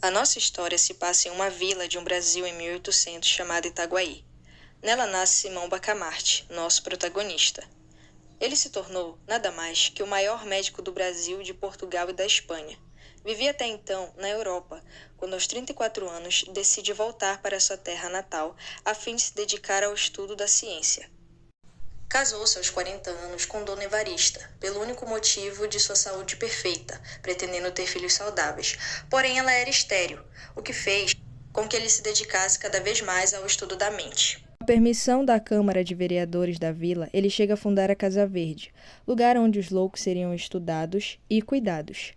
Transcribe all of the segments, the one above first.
A nossa história se passa em uma vila de um Brasil em 1800 chamada Itaguaí. Nela nasce Simão Bacamarte, nosso protagonista. Ele se tornou nada mais que o maior médico do Brasil, de Portugal e da Espanha. Vivia até então na Europa, quando aos 34 anos decide voltar para sua terra natal a fim de se dedicar ao estudo da ciência. Casou-se aos 40 anos com Dona Evarista, pelo único motivo de sua saúde perfeita, pretendendo ter filhos saudáveis. Porém, ela era estéril, o que fez com que ele se dedicasse cada vez mais ao estudo da mente. Com a permissão da Câmara de Vereadores da vila, ele chega a fundar a Casa Verde, lugar onde os loucos seriam estudados e cuidados.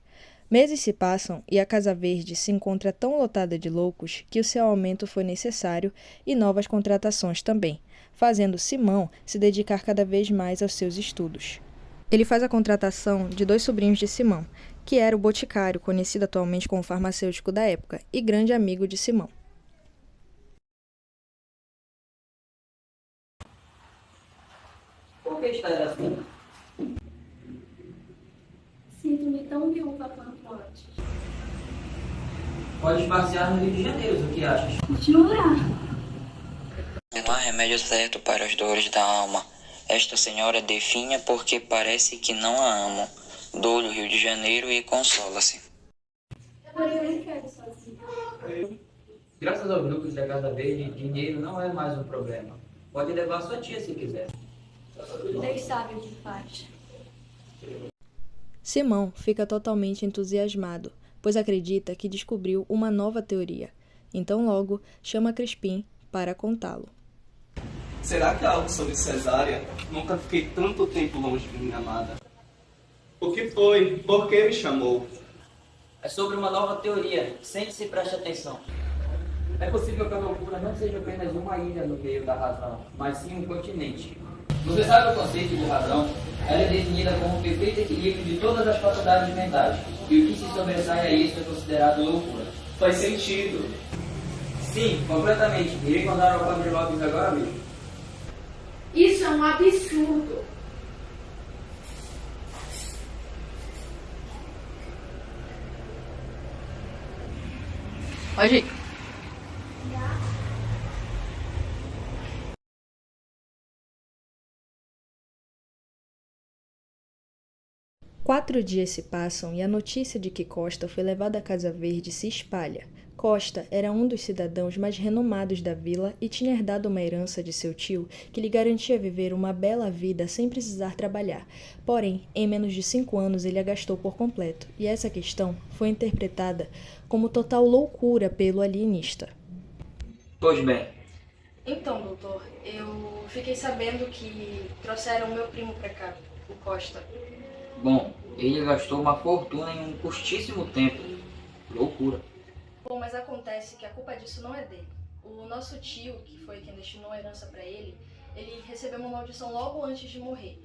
Meses se passam e a Casa Verde se encontra tão lotada de loucos que o seu aumento foi necessário e novas contratações também, fazendo Simão se dedicar cada vez mais aos seus estudos. Ele faz a contratação de 2 sobrinhos de Simão, que era o boticário, conhecido atualmente como farmacêutico da época, e grande amigo de Simão. Por que está assim? Sinto-me tão viúva quanto antes. Pode passear no Rio de Janeiro, o que achas? Jura? Não há remédio certo para as dores da alma. Esta senhora definha porque parece que não a amo. Dou-lhe o Rio de Janeiro e consola-se. Porém, eu não quero sozinha. Graças aos lucros da Casa Verde, dinheiro não é mais um problema. Pode levar sua tia se quiser. Deus sabe o que faz. Simão fica totalmente entusiasmado, pois acredita que descobriu uma nova teoria. Então logo chama Crispim para contá-lo. Será que há algo sobre cesárea? Nunca fiquei tanto tempo longe de minha amada. O que foi? Por que me chamou? É sobre uma nova teoria. Sente-se e preste atenção. É possível que a loucura não seja apenas uma ilha no meio da razão, mas sim um continente. Você sabe o conceito de razão? Ela é definida como o perfeito equilíbrio de todas as faculdades mentais, e o que se sobressai a isso é considerado loucura. Faz sentido. Sim, completamente. Irei contar ao Padre Lopes agora mesmo. Isso é um absurdo. Pode ir. Quatro dias se passam e a notícia de que Costa foi levado à Casa Verde se espalha. Costa era um dos cidadãos mais renomados da vila e tinha herdado uma herança de seu tio que lhe garantia viver uma bela vida sem precisar trabalhar. Porém, em menos de 5 anos ele a gastou por completo, e essa questão foi interpretada como total loucura pelo alienista. Pois bem, Então, doutor, eu fiquei sabendo que trouxeram meu primo pra cá, o Costa. bom, ele gastou uma fortuna em um curtíssimo tempo. Loucura. Bom, mas acontece que a culpa disso não é dele. O nosso tio, que foi quem destinou a herança pra ele recebeu uma maldição logo antes de morrer.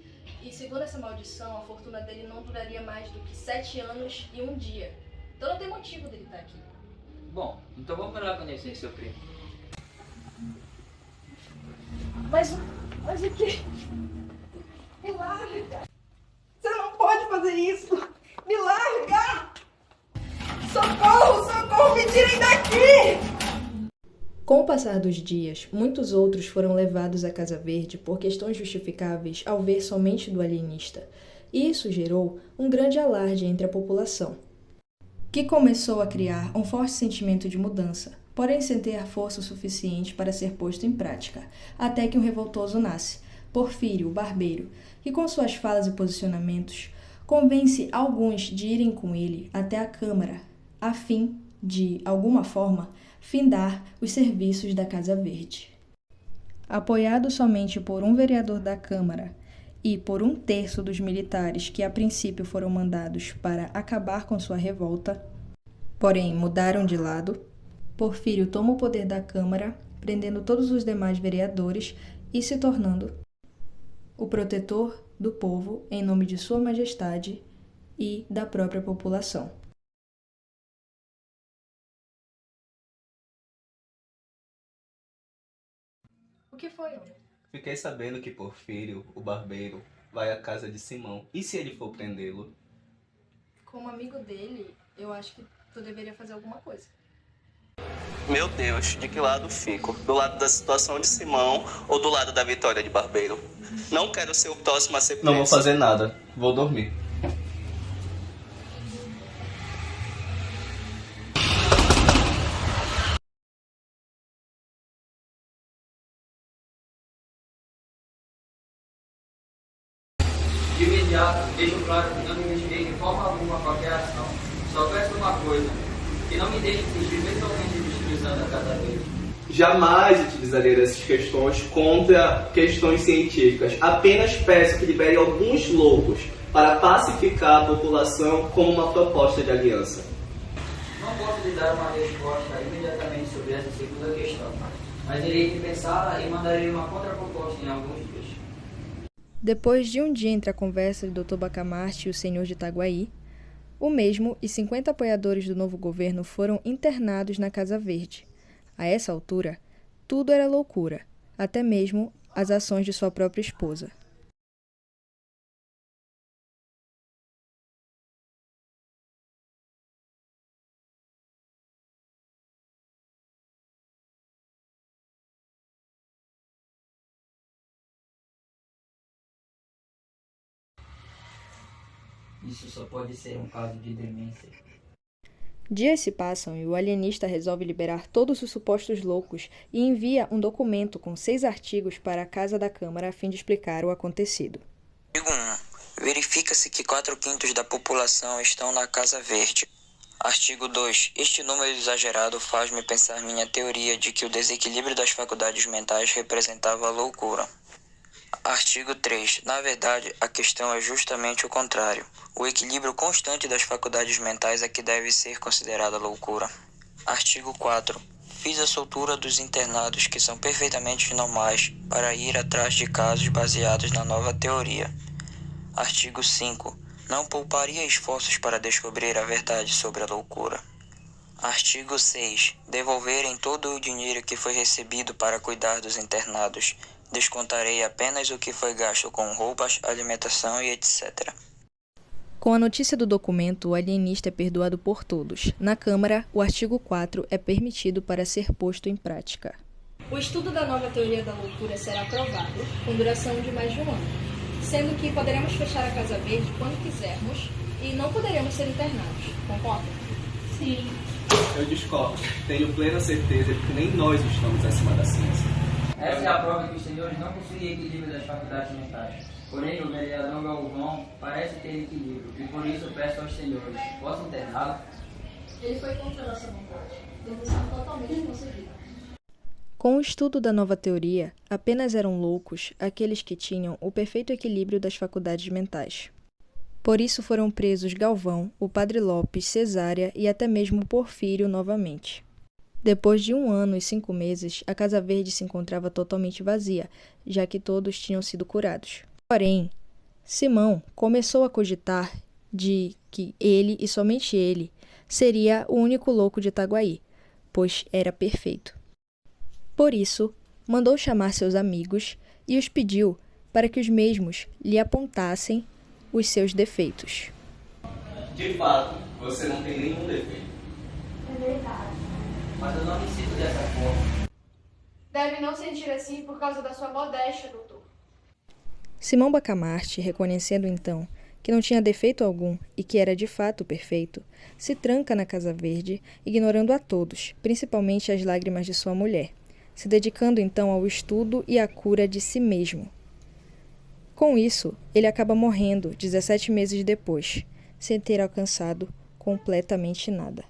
E segundo essa maldição, a fortuna dele não duraria mais do que 7 anos e 1 dia. Então não tem motivo dele estar aqui. Bom, então vamos lá conhecer seu primo. Mas o que? Me larga! Você não pode fazer isso! Me larga! Socorro! Socorro! Me tirem daqui! Com o passar dos dias, muitos outros foram levados à Casa Verde por questões justificáveis ao ver somente do alienista. E isso gerou um grande alarde entre a população, que começou a criar um forte sentimento de mudança, porém sem ter a força suficiente para ser posto em prática, até que um revoltoso nasce, Porfírio, o barbeiro, que com suas falas e posicionamentos convence alguns de irem com ele até a Câmara, a fim de, alguma forma, findar os serviços da Casa Verde. Apoiado somente por um vereador da Câmara e por 1/3 dos militares que a princípio foram mandados para acabar com sua revolta, porém mudaram de lado, Porfírio toma o poder da Câmara, prendendo todos os demais vereadores e se tornando o protetor do povo em nome de Sua Majestade e da própria população. O que foi, homem? Fiquei sabendo que Porfírio, o barbeiro, vai à casa de Simão. E se ele for prendê-lo? Como amigo dele, eu acho que tu deveria fazer alguma coisa. Meu Deus, de que lado fico? Do lado da situação de Simão ou do lado da vitória de Barbeiro? Não quero ser o próximo a ser preso. Não vou fazer nada. Vou dormir. De imediato, deixo claro que não me investiguei de forma alguma qualquer ação. Só peço uma coisa, que não me deixe fugir pessoalmente de distribuição da Casa Verde. Jamais utilizarei essas questões contra questões científicas. Apenas peço que libere alguns loucos para pacificar a população como uma proposta de aliança. Não posso lhe dar uma resposta imediatamente sobre essa segunda questão, mas irei pensá-la e mandarei uma contraproposta em alguns dias. Depois de um dia entre a conversa do Dr. Bacamarte e o senhor de Itaguaí, o mesmo e 50 apoiadores do novo governo foram internados na Casa Verde. A essa altura, tudo era loucura, até mesmo as ações de sua própria esposa. Isso só pode ser um caso de demência. Dias se passam e o alienista resolve liberar todos os supostos loucos e envia um documento com 6 artigos para a Casa da Câmara a fim de explicar o acontecido. Artigo 1. Verifica-se que 4/5 da população estão na Casa Verde. Artigo 2. Este número exagerado faz-me pensar minha teoria de que o desequilíbrio das faculdades mentais representava a loucura. Artigo 3. Na verdade, a questão é justamente o contrário. O equilíbrio constante das faculdades mentais é que deve ser considerada loucura. Artigo 4. Fiz a soltura dos internados que são perfeitamente normais para ir atrás de casos baseados na nova teoria. Artigo 5. Não pouparia esforços para descobrir a verdade sobre a loucura. Artigo 6. Devolverem todo o dinheiro que foi recebido para cuidar dos internados. Descontarei apenas o que foi gasto com roupas, alimentação e etc. Com a notícia do documento, o alienista é perdoado por todos. Na Câmara, o artigo 4 é permitido para ser posto em prática. O estudo da nova teoria da loucura será aprovado, com duração de mais de um ano, sendo que poderemos fechar a Casa Verde quando quisermos e não poderemos ser internados. Concorda? Sim. Eu discordo. Tenho plena certeza de que nem nós estamos acima da ciência. Essa é a prova que os senhores não possuem equilíbrio das faculdades mentais. Porém, o vereador Galvão parece ter equilíbrio e por isso peço aos senhores, posso interná-lo? Ele foi contra a nossa vontade. Decisão totalmente concebida. Com o estudo da nova teoria, apenas eram loucos aqueles que tinham o perfeito equilíbrio das faculdades mentais. Por isso foram presos Galvão, o Padre Lopes, Cesária e até mesmo Porfírio novamente. Depois de 1 ano e 5 meses, a Casa Verde se encontrava totalmente vazia, já que todos tinham sido curados. Porém, Simão começou a cogitar de que ele, e somente ele, seria o único louco de Itaguaí, pois era perfeito. Por isso, mandou chamar seus amigos e os pediu para que os mesmos lhe apontassem os seus defeitos. De fato, você não tem nenhum defeito. É verdade. Mas eu não me sinto dessa forma. Deve não sentir assim por causa da sua modéstia, doutor. Simão Bacamarte, reconhecendo então que não tinha defeito algum e que era de fato perfeito, se tranca na Casa Verde, ignorando a todos, principalmente as lágrimas de sua mulher, se dedicando então ao estudo e à cura de si mesmo. Com isso, ele acaba morrendo 17 meses depois, sem ter alcançado completamente nada.